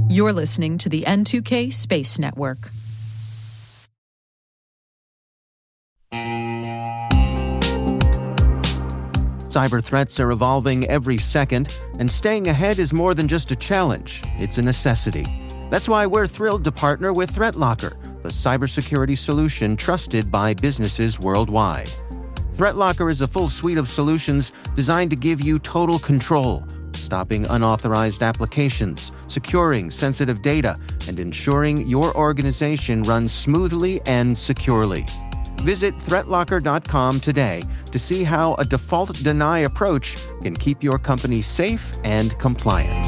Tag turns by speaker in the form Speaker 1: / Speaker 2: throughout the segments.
Speaker 1: You're listening to the N2K Space Network.
Speaker 2: Cyber threats are evolving every second, and staying ahead is more than just a challenge, it's a necessity. That's why we're thrilled to partner with ThreatLocker, the cybersecurity solution trusted by businesses worldwide. ThreatLocker is a full suite of solutions designed to give you total control, stopping unauthorized applications, securing sensitive data, and ensuring your organization runs smoothly and securely. Visit threatlocker.com today to see how a default deny approach can keep your company safe and compliant.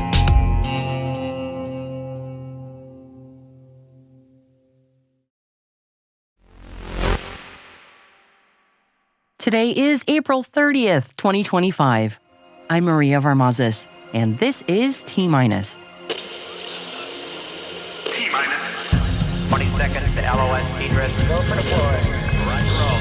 Speaker 3: Today is April 30th, 2025. I'm Maria Varmazis, and this is T-Minus.
Speaker 4: T-Minus. 20 seconds to LOS T-Drift. Go for deploy. Roger, roll.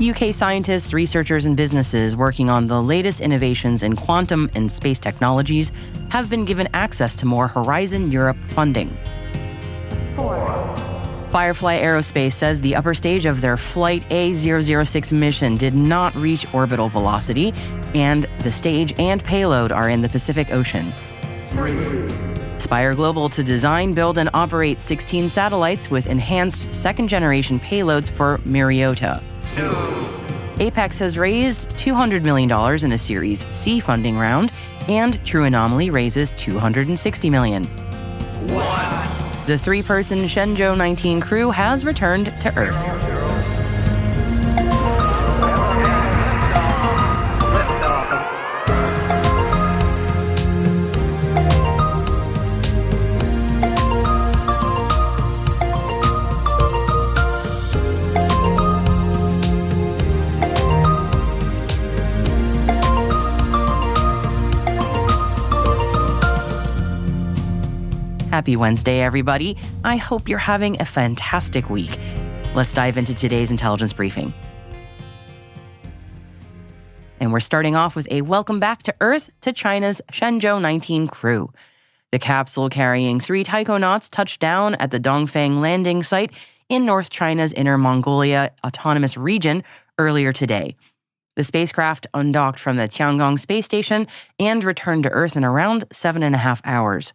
Speaker 3: UK scientists, researchers, and businesses working on the latest innovations in quantum and space technologies have been given access to more Horizon Europe funding.
Speaker 4: 4.
Speaker 3: Firefly Aerospace says the upper stage of their Flight A006 mission did not reach orbital velocity, and the stage and payload are in the Pacific Ocean.
Speaker 4: 3.
Speaker 3: Spire Global to design, build, and operate 16 satellites with enhanced second-generation payloads for Myriota.
Speaker 4: 2.
Speaker 3: Apex has raised $200 million in a Series C funding round, and True Anomaly raises $260 million.
Speaker 4: 1.
Speaker 3: The three-person Shenzhou-19 crew has returned to Earth. Happy Wednesday, everybody. I hope you're having a fantastic week. Let's dive into today's intelligence briefing. And we're starting off with a welcome back to Earth to China's Shenzhou-19 crew. The capsule carrying 3 taikonauts touched down at the Dongfang landing site in North China's Inner Mongolia Autonomous Region earlier today. The spacecraft undocked from the Tiangong space station and returned to Earth in around 7.5 hours.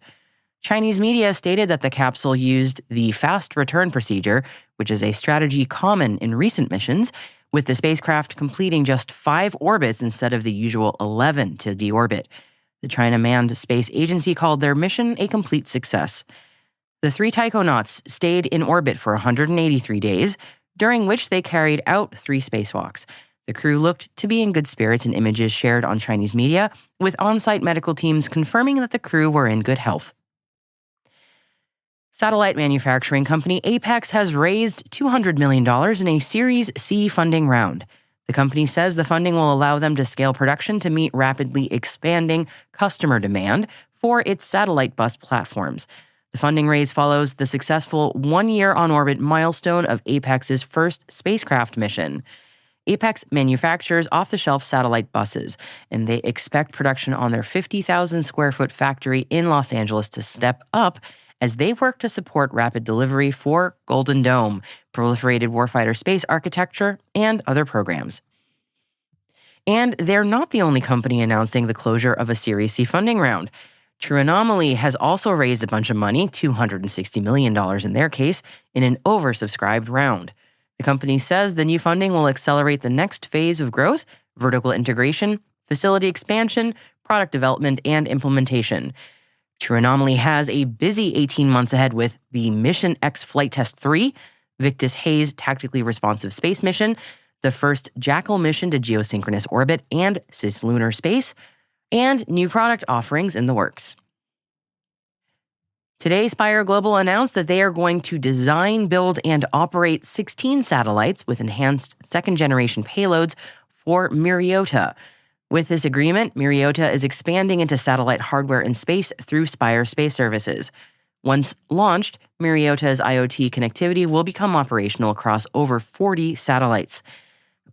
Speaker 3: Chinese media stated that the capsule used the fast return procedure, which is a strategy common in recent missions, with the spacecraft completing just 5 orbits instead of the usual 11 to deorbit. The China Manned Space Agency called their mission a complete success. The 3 taikonauts stayed in orbit for 183 days, during which they carried out 3 spacewalks. The crew looked to be in good spirits in images shared on Chinese media, with on-site medical teams confirming that the crew were in good health. Satellite manufacturing company Apex has raised $200 million in a Series C funding round. The company says the funding will allow them to scale production to meet rapidly expanding customer demand for its satellite bus platforms. The funding raise follows the successful 1-year on-orbit milestone of Apex's first spacecraft mission. Apex manufactures off-the-shelf satellite buses, and they expect production on their 50,000 square foot factory in Los Angeles to step up as they work to support rapid delivery for Golden Dome, proliferated warfighter space architecture, and other programs. And they're not the only company announcing the closure of a Series C funding round. True Anomaly has also raised a bunch of money, $260 million in their case, in an oversubscribed round. The company says the new funding will accelerate the next phase of growth, vertical integration, facility expansion, product development, and implementation. True Anomaly has a busy 18 months ahead with the Mission X Flight Test 3, Victus Haze Tactically Responsive Space Mission, the first Jackal mission to geosynchronous orbit and cislunar space, and new product offerings in the works. Today, Spire Global announced that they are going to design, build, and operate 16 satellites with enhanced second-generation payloads for Myriota. With this agreement, Myriota is expanding into satellite hardware in space through Spire Space Services. Once launched, Myriota's IoT connectivity will become operational across over 40 satellites.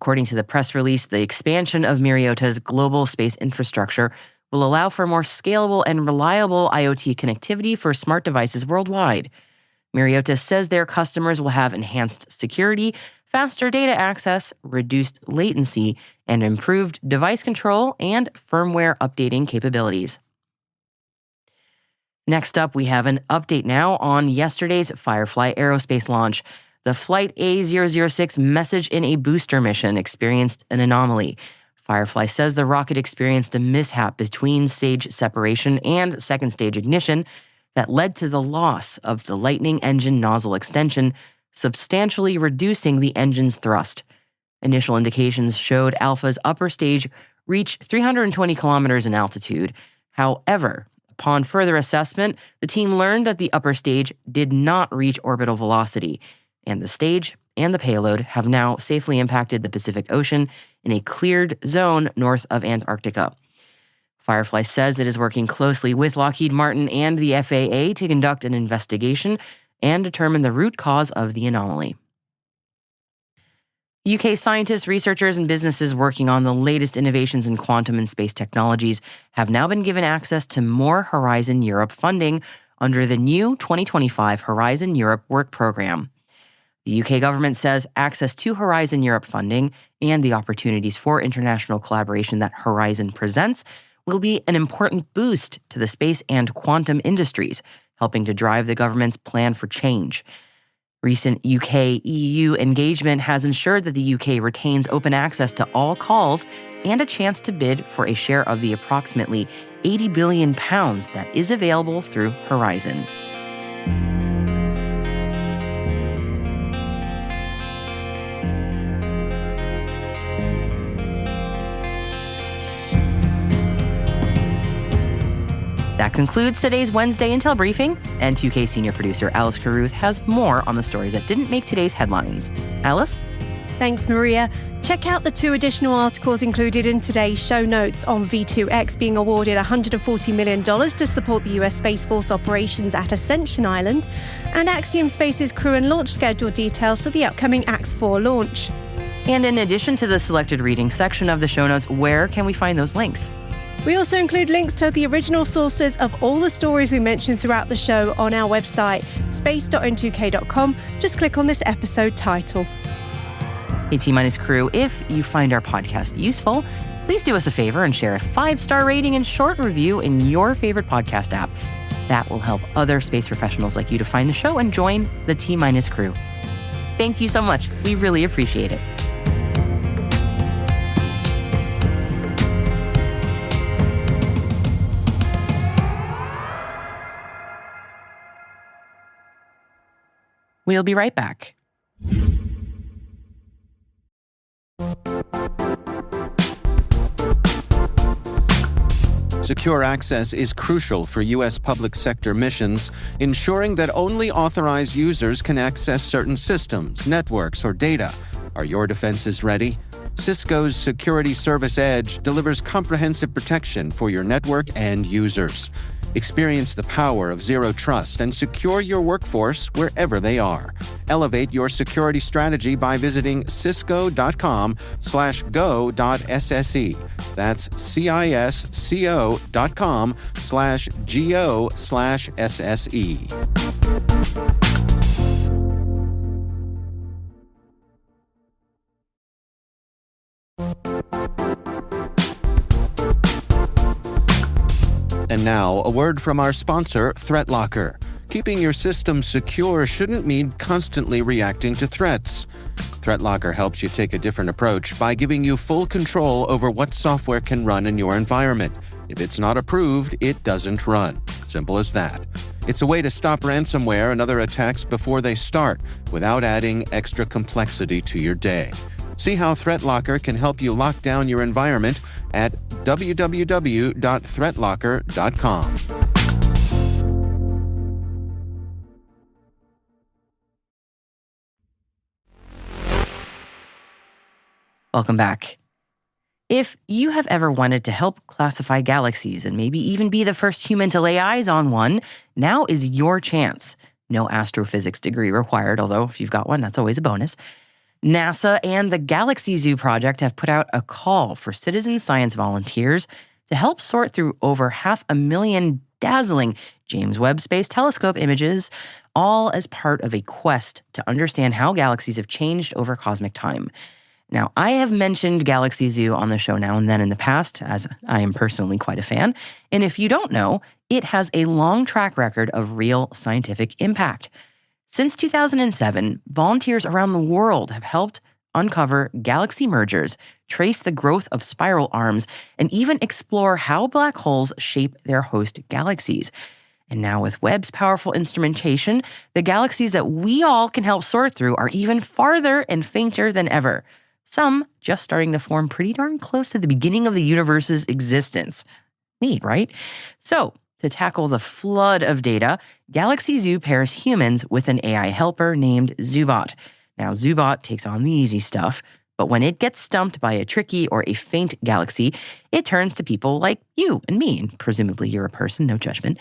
Speaker 3: According to the press release, the expansion of Mariotta's global space infrastructure will allow for more scalable and reliable IoT connectivity for smart devices worldwide. Mariotta says their customers will have enhanced security, faster data access, reduced latency, and improved device control and firmware updating capabilities. Next up, we have an update now on yesterday's Firefly Aerospace launch. The Flight A006 message in a booster mission experienced an anomaly. Firefly says the rocket experienced a mishap between stage separation and second stage ignition that led to the loss of the Lightning engine nozzle extension, substantially reducing the engine's thrust. Initial indications showed Alpha's upper stage reach 320 kilometers in altitude. However, upon further assessment, the team learned that the upper stage did not reach orbital velocity, and the stage and the payload have now safely impacted the Pacific Ocean in a cleared zone north of Antarctica. Firefly says it is working closely with Lockheed Martin and the FAA to conduct an investigation and determine the root cause of the anomaly. UK scientists, researchers, and businesses working on the latest innovations in quantum and space technologies have now been given access to more Horizon Europe funding under the new 2025 Horizon Europe Work Programme. The UK government says access to Horizon Europe funding and the opportunities for international collaboration that Horizon presents will be an important boost to the space and quantum industries, helping to drive the government's plan for change. Recent UK-EU engagement has ensured that the UK retains open access to all calls and a chance to bid for a share of the approximately £80 billion that is available through Horizon. That concludes today's Wednesday Intel briefing. N2K senior producer Alice Carruth has more on the stories that didn't make today's headlines. Alice?
Speaker 5: Thanks, Maria. Check out the 2 additional articles included in today's show notes on V2X being awarded $140 million to support the US Space Force operations at Ascension Island, and Axiom Space's crew and launch schedule details for the upcoming AX-4 launch.
Speaker 3: And in addition to the selected reading section of the show notes, where can we find those links?
Speaker 5: We also include links to the original sources of all the stories we mentioned throughout the show on our website, space.n2k.com. Just click on this episode title.
Speaker 3: Hey, T-Minus crew, if you find our podcast useful, please do us a favor and share a 5-star rating and short review in your favorite podcast app. That will help other space professionals like you to find the show and join the T-Minus crew. Thank you so much. We really appreciate it. We'll be right back.
Speaker 2: Secure access is crucial for U.S. public sector missions, ensuring that only authorized users can access certain systems, networks, or data. Are your defenses ready? Cisco's Security Service Edge delivers comprehensive protection for your network and users. Experience the power of zero trust and secure your workforce wherever they are. Elevate your security strategy by visiting cisco.com/go.sse. That's cisco.com/go/sse. And now, a word from our sponsor, ThreatLocker. Keeping your system secure shouldn't mean constantly reacting to threats. ThreatLocker helps you take a different approach by giving you full control over what software can run in your environment. If it's not approved, it doesn't run. Simple as that. It's a way to stop ransomware and other attacks before they start, without adding extra complexity to your day. See how ThreatLocker can help you lock down your environment at www.threatlocker.com.
Speaker 3: Welcome back. If you have ever wanted to help classify galaxies and maybe even be the first human to lay eyes on one, now is your chance. No astrophysics degree required, although if you've got one, that's always a bonus. NASA and the Galaxy Zoo project have put out a call for citizen science volunteers to help sort through over 500,000 dazzling James Webb Space Telescope images, all as part of a quest to understand how galaxies have changed over cosmic time. Now, I have mentioned Galaxy Zoo on the show now and then in the past, as I am personally quite a fan. And if you don't know, it has a long track record of real scientific impact. Since 2007, volunteers around the world have helped uncover galaxy mergers, trace the growth of spiral arms, and even explore how black holes shape their host galaxies. And now with Webb's powerful instrumentation, the galaxies that we all can help sort through are even farther and fainter than ever. Some just starting to form pretty darn close to the beginning of the universe's existence. Neat, right? So, to tackle the flood of data, Galaxy Zoo pairs humans with an AI helper named Zoobot. Now, Zoobot takes on the easy stuff, but when it gets stumped by a tricky or a faint galaxy, it turns to people like you and me, and presumably you're a person, no judgment.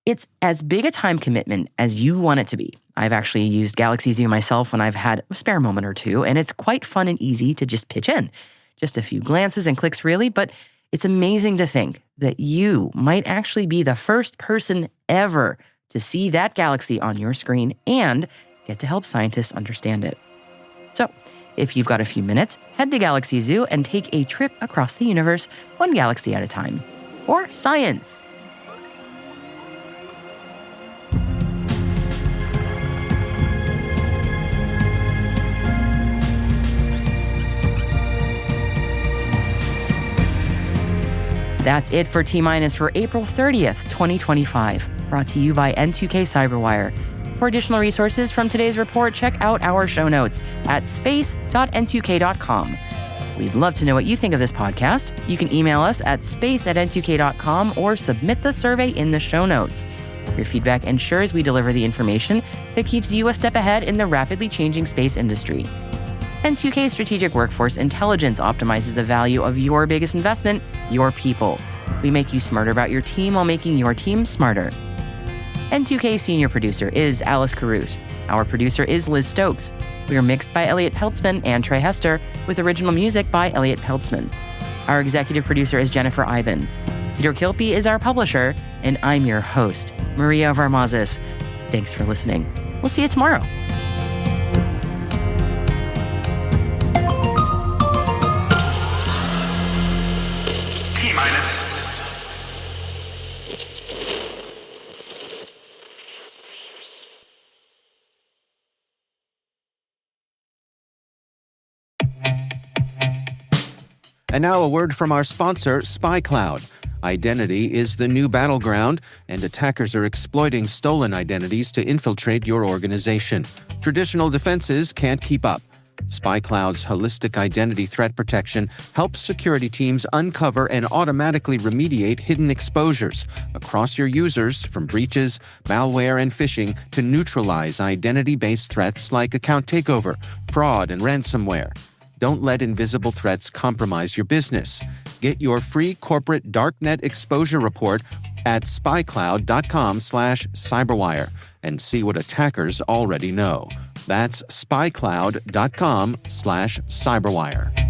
Speaker 3: It's as big a time commitment as you want it to be. I've actually used Galaxy Zoo myself when I've had a spare moment or two, and it's quite fun and easy to just pitch in. Just a few glances and clicks, really, but it's amazing to think that you might actually be the first person ever to see that galaxy on your screen and get to help scientists understand it. So, if you've got a few minutes, head to Galaxy Zoo and take a trip across the universe, one galaxy at a time, for science. That's it for T-Minus for April 30th, 2025. Brought to you by N2K Cyberwire. For additional resources from today's report, check out our show notes at space.n2k.com. We'd love to know what you think of this podcast. You can email us at space@n2k.com or submit the survey in the show notes. Your feedback ensures we deliver the information that keeps you a step ahead in the rapidly changing space industry. N2K Strategic Workforce Intelligence optimizes the value of your biggest investment, your people. We make you smarter about your team while making your team smarter. N2K Senior Producer is Alice Caruth. Our producer is Liz Stokes. We are mixed by Elliot Peltzman and Trey Hester, with original music by Elliot Peltzman. Our executive producer is Jennifer Iben. Peter Kilpie is our publisher, and I'm your host, Maria Varmazis. Thanks for listening. We'll see you tomorrow.
Speaker 2: And now a word from our sponsor, SpyCloud. Identity is the new battleground, and attackers are exploiting stolen identities to infiltrate your organization. Traditional defenses can't keep up. SpyCloud's holistic identity threat protection helps security teams uncover and automatically remediate hidden exposures across your users, from breaches, malware, and phishing to neutralize identity-based threats like account takeover, fraud, and ransomware. Don't let invisible threats compromise your business. Get your free corporate darknet exposure report at spycloud.com/cyberwire and see what attackers already know. That's spycloud.com/cyberwire.